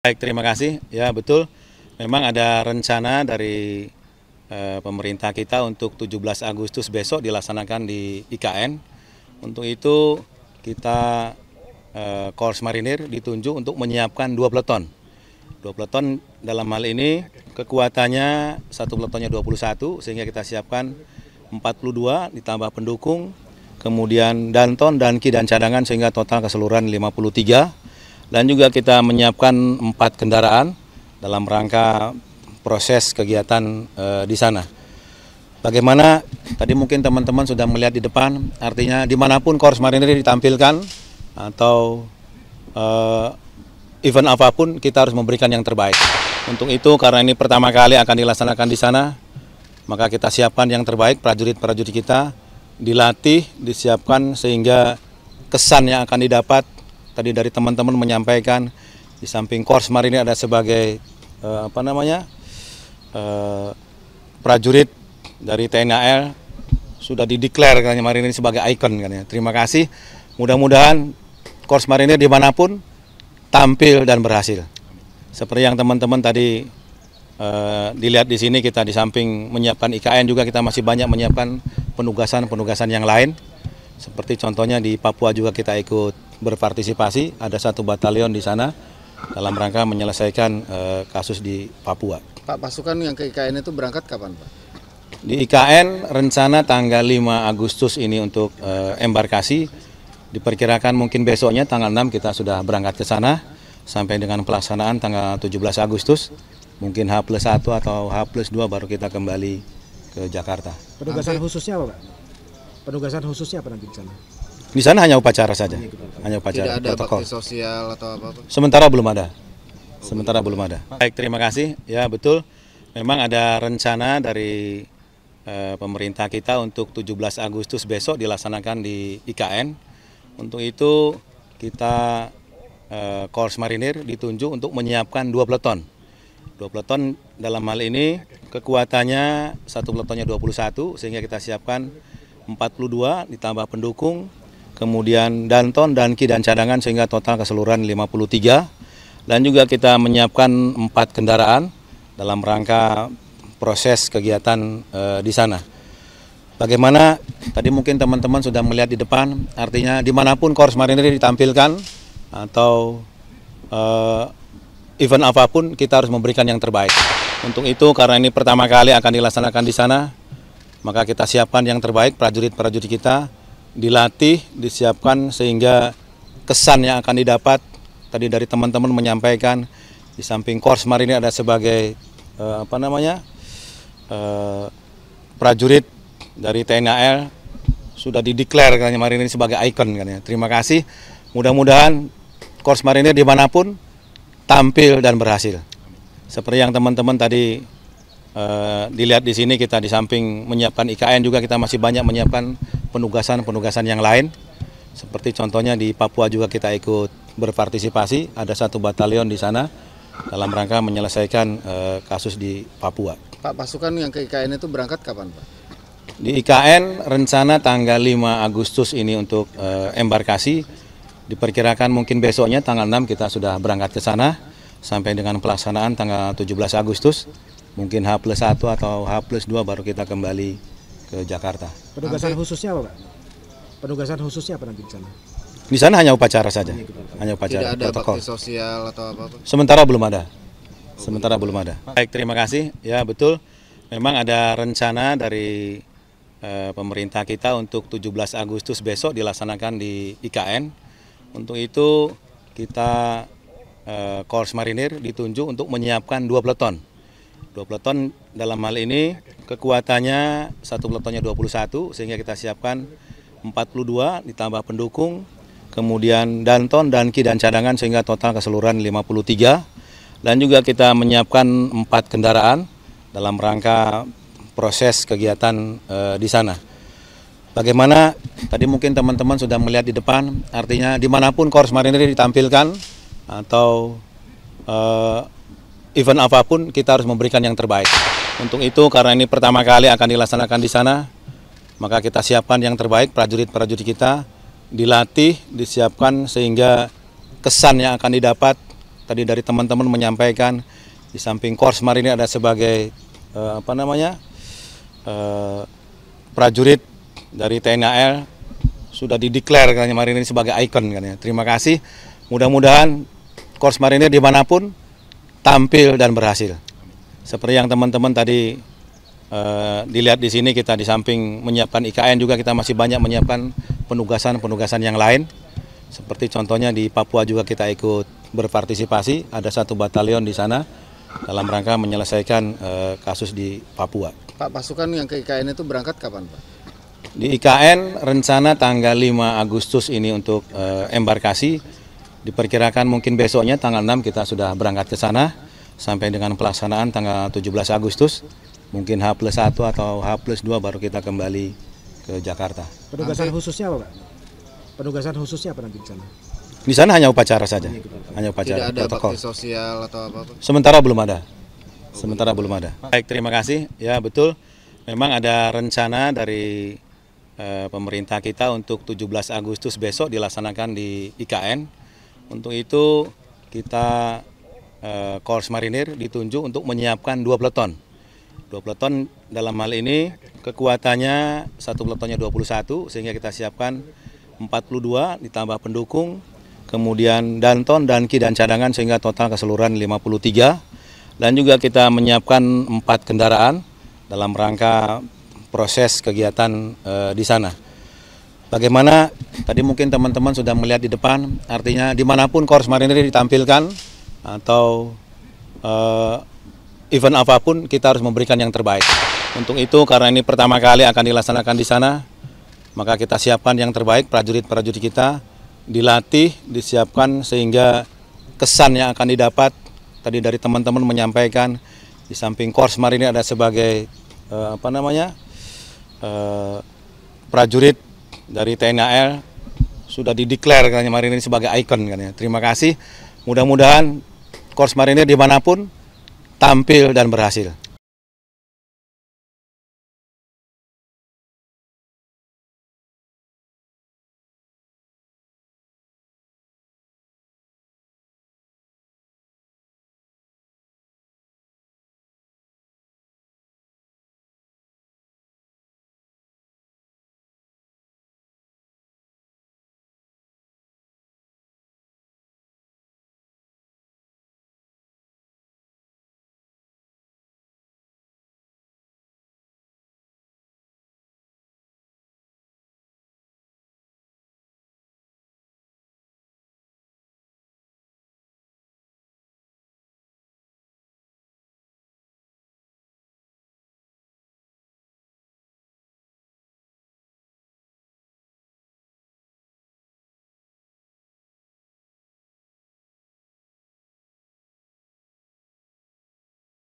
Baik, terima kasih. Ya, betul. Memang ada rencana dari pemerintah kita untuk 17 Agustus besok dilaksanakan di IKN. Untuk itu kita Korps Marinir ditunjuk untuk menyiapkan 2 peleton. 2 peleton dalam hal ini kekuatannya satu peletonnya 21 sehingga kita siapkan 42 ditambah pendukung, kemudian Danton, Danki dan cadangan sehingga total keseluruhan 53. Dan juga kita menyiapkan 4 kendaraan dalam rangka proses kegiatan di sana. Bagaimana tadi mungkin teman-teman sudah melihat di depan, artinya dimanapun Korps Marinir ditampilkan atau event apapun kita harus memberikan yang terbaik. Untuk itu karena ini pertama kali akan dilaksanakan di sana, maka kita siapkan yang terbaik, prajurit-prajurit kita dilatih, disiapkan sehingga kesan yang akan didapat tadi dari teman-teman menyampaikan di samping Korps Marinir ada sebagai prajurit dari TNI AL sudah dideklar kan Marinir sebagai ikon kan ya. Terima kasih. Mudah-mudahan Korps Marinir dimanapun tampil dan berhasil. Seperti yang teman-teman tadi dilihat di sini, kita di samping menyiapkan IKN juga kita masih banyak menyiapkan penugasan-penugasan yang lain. Seperti contohnya di Papua juga kita ikut berpartisipasi, ada 1 batalion di sana dalam rangka menyelesaikan kasus di Papua. Pak, pasukan yang ke IKN itu berangkat kapan, Pak? Di IKN rencana tanggal 5 Agustus ini untuk embarkasi, diperkirakan mungkin besoknya tanggal 6 kita sudah berangkat ke sana sampai dengan pelaksanaan tanggal 17 Agustus, mungkin H+1 atau H+2 baru kita kembali ke Jakarta. Penugasan khususnya apa, Pak? Penugasan khususnya apa nanti di sana? Di sana hanya upacara saja, hanya upacara. Tidak ada protokol. bakti sosial atau apa-apa? Sementara belum ada. Baik, terima kasih. Ya, betul. Memang ada rencana dari pemerintah kita untuk 17 Agustus besok dilaksanakan di IKN. Untuk itu kita Korps Marinir ditunjuk untuk menyiapkan 2 peleton. 2 peleton dalam hal ini kekuatannya satu peletonnya 21 sehingga kita siapkan 42 ditambah pendukung, kemudian Danton, Danki dan cadangan sehingga total keseluruhan 53. Dan juga kita menyiapkan 4 kendaraan dalam rangka proses kegiatan di sana. Bagaimana tadi mungkin teman-teman sudah melihat di depan, artinya dimanapun Korps Marinir ditampilkan atau event apapun kita harus memberikan yang terbaik. Untuk itu karena ini pertama kali akan dilaksanakan di sana, maka kita siapkan yang terbaik, prajurit-prajurit kita dilatih, disiapkan sehingga kesan yang akan didapat tadi dari teman-teman menyampaikan di samping Korps Marinir ada sebagai prajurit dari TNI AL sudah dideklar kan Marinir sebagai ikon kan ya. Terima kasih. Mudah-mudahan Korps Marinir dimanapun tampil dan berhasil. Seperti yang teman-teman tadi dilihat di sini, kita di samping menyiapkan IKN juga kita masih banyak menyiapkan penugasan-penugasan yang lain. Seperti contohnya di Papua juga kita ikut berpartisipasi, ada 1 batalion di sana dalam rangka menyelesaikan kasus di Papua. Pak, pasukan yang ke IKN itu berangkat kapan, Pak? Di IKN rencana tanggal 5 Agustus ini untuk embarkasi, diperkirakan mungkin besoknya tanggal 6 kita sudah berangkat ke sana sampai dengan pelaksanaan tanggal 17 Agustus, mungkin H+1 atau H+2 baru kita kembali ke Jakarta. Penugasan khususnya apa, Pak? Penugasan khususnya apa nanti di sana? Di sana hanya upacara saja, hanya upacara. Tidak ada protokol. bakti sosial atau apa-apa? Sementara belum ada. Baik, terima kasih. Ya, betul. Memang ada rencana dari pemerintah kita untuk 17 Agustus besok dilaksanakan di IKN. Untuk itu kita Korps Marinir ditunjuk untuk menyiapkan 2 peleton. 2 peleton dalam hal ini kekuatannya satu peletonnya 21 sehingga kita siapkan 42 ditambah pendukung, kemudian Danton, Danki dan cadangan sehingga total keseluruhan 53. Dan juga kita menyiapkan 4 kendaraan dalam rangka proses kegiatan di sana. Bagaimana tadi mungkin teman-teman sudah melihat di depan, artinya dimanapun Korps Marinir ditampilkan atau event apapun kita harus memberikan yang terbaik. Untuk itu karena ini pertama kali akan dilaksanakan di sana, maka kita siapkan yang terbaik, prajurit-prajurit kita dilatih, disiapkan sehingga kesan yang akan didapat tadi dari teman-teman menyampaikan di samping Korps Marinir ada sebagai prajurit dari TNI AL sudah dideklar kan Marinir sebagai ikon kan ya. Terima kasih. Mudah-mudahan Korps Marinir dimanapun tampil dan berhasil. Seperti yang teman-teman tadi dilihat di sini, kita di samping menyiapkan IKN juga kita masih banyak menyiapkan penugasan-penugasan yang lain. Seperti contohnya di Papua juga kita ikut berpartisipasi, ada 1 batalion di sana dalam rangka menyelesaikan kasus di Papua. Pak, pasukan yang ke IKN itu berangkat kapan, Pak? Di IKN rencana tanggal 5 Agustus ini untuk embarkasi, diperkirakan mungkin besoknya tanggal 6 kita sudah berangkat ke sana, sampai dengan pelaksanaan tanggal 17 Agustus, mungkin H+1 atau H+2 baru kita kembali ke Jakarta. Penugasan khususnya apa, Pak? Penugasan khususnya apa nanti di sana? Di sana hanya upacara saja, hanya upacara. Tidak ada protokol. bakti sosial atau apa-apa? Sementara belum ada. Sementara belum ada. Baik, terima kasih. Ya betul, memang ada rencana dari pemerintah kita untuk 17 Agustus besok dilaksanakan di IKN. Untuk itu kita Korps Marinir ditunjuk untuk menyiapkan 2 peleton. 2 peleton dalam hal ini kekuatannya 1 peletonnya 21, sehingga kita siapkan 42 ditambah pendukung, kemudian danton, danki, dan cadangan sehingga total keseluruhan 53. Dan juga kita menyiapkan 4 kendaraan dalam rangka proses kegiatan di sana. Bagaimana tadi mungkin teman-teman sudah melihat di depan, artinya dimanapun Korps Marinir ditampilkan atau event apapun kita harus memberikan yang terbaik. Untuk itu karena ini pertama kali akan dilaksanakan di sana, maka kita siapkan yang terbaik, prajurit-prajurit kita dilatih, disiapkan sehingga kesan yang akan didapat tadi dari teman-teman menyampaikan di samping Korps Marinir ada sebagai prajurit dari TNI AL sudah dideklar kan Marinir sebagai ikon kan ya. Terima kasih. Mudah-mudahan Korps Marinir dimanapun tampil dan berhasil.